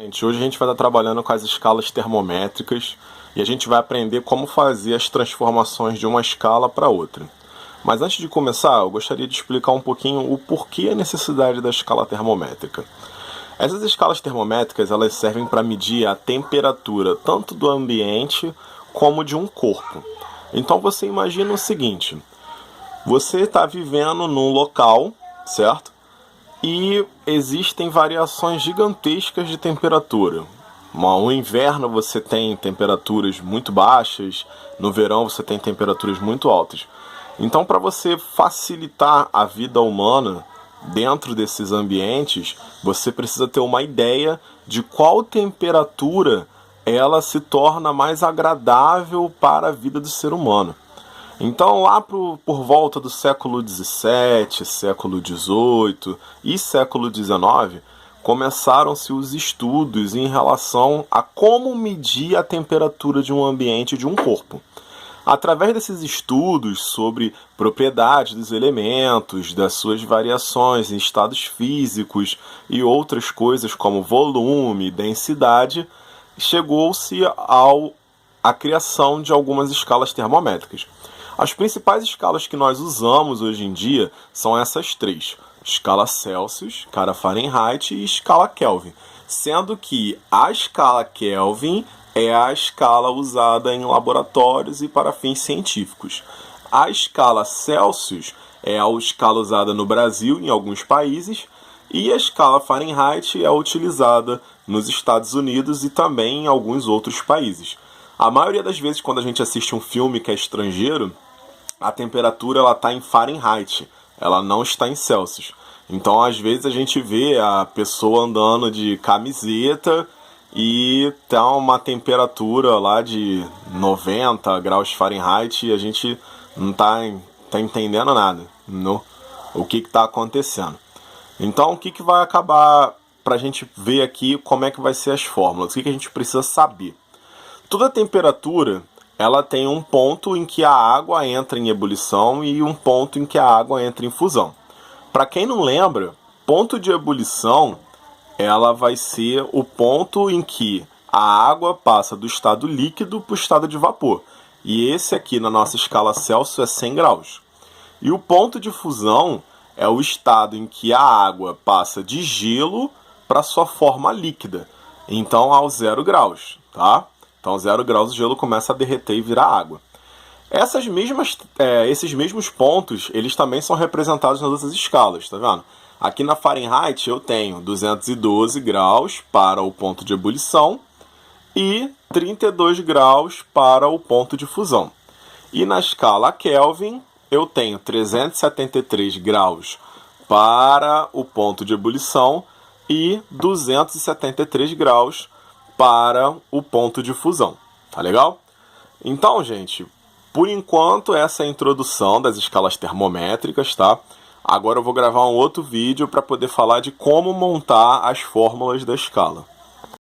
Gente, hoje a gente vai estar trabalhando com as escalas termométricas e a gente vai aprender como fazer as transformações de uma escala para outra. Mas antes de começar, eu gostaria de explicar um pouquinho o porquê a necessidade da escala termométrica. Essas escalas termométricas elas servem para medir a temperatura tanto do ambiente como de um corpo. Então você imagina o seguinte: você está vivendo num local, certo? E existem variações gigantescas de temperatura. No inverno você tem temperaturas muito baixas, no verão você tem temperaturas muito altas. Então, para você facilitar a vida humana dentro desses ambientes, você precisa ter uma ideia de qual temperatura ela se torna mais agradável para a vida do ser humano. Então, lá por volta do século XVII, século XVIII e século XIX, começaram-se os estudos em relação a como medir a temperatura de um ambiente, de um corpo. Através desses estudos sobre propriedades dos elementos, das suas variações em estados físicos e outras coisas como volume, densidade, chegou-se à criação de algumas escalas termométricas. As principais escalas que nós usamos hoje em dia são essas três: escala Celsius, escala Fahrenheit e escala Kelvin, sendo que a escala Kelvin é a escala usada em laboratórios e para fins científicos. A escala Celsius é a escala usada no Brasil em alguns países e a escala Fahrenheit é utilizada nos Estados Unidos e também em alguns outros países. A maioria das vezes, quando a gente assiste um filme que é estrangeiro, a temperatura está em Fahrenheit, ela não está em Celsius. Então, às vezes, a gente vê a pessoa andando de camiseta e tá uma temperatura lá de 90 graus Fahrenheit e a gente não tá entendendo nada, o que está acontecendo. Então, o que vai acabar para a gente ver aqui como é que vai ser as fórmulas, o que a gente precisa saber. Toda temperatura ela tem um ponto em que a água entra em ebulição e um ponto em que a água entra em fusão. Para quem não lembra, ponto de ebulição ela vai ser o ponto em que a água passa do estado líquido para o estado de vapor. E esse aqui na nossa escala Celsius é 100 graus. E o ponto de fusão é o estado em que a água passa de gelo para sua forma líquida. Então ao 0 graus, tá? Então, 0 graus, o gelo começa a derreter e virar água. Esses mesmos pontos, eles também são representados nas outras escalas, tá vendo? Aqui na Fahrenheit eu tenho 212 graus para o ponto de ebulição e 32 graus para o ponto de fusão. E na escala Kelvin eu tenho 373 graus para o ponto de ebulição e 273 graus para o ponto de fusão, tá legal? Então, gente, por enquanto essa é a introdução das escalas termométricas, tá? Agora eu vou gravar um outro vídeo para poder falar de como montar as fórmulas da escala.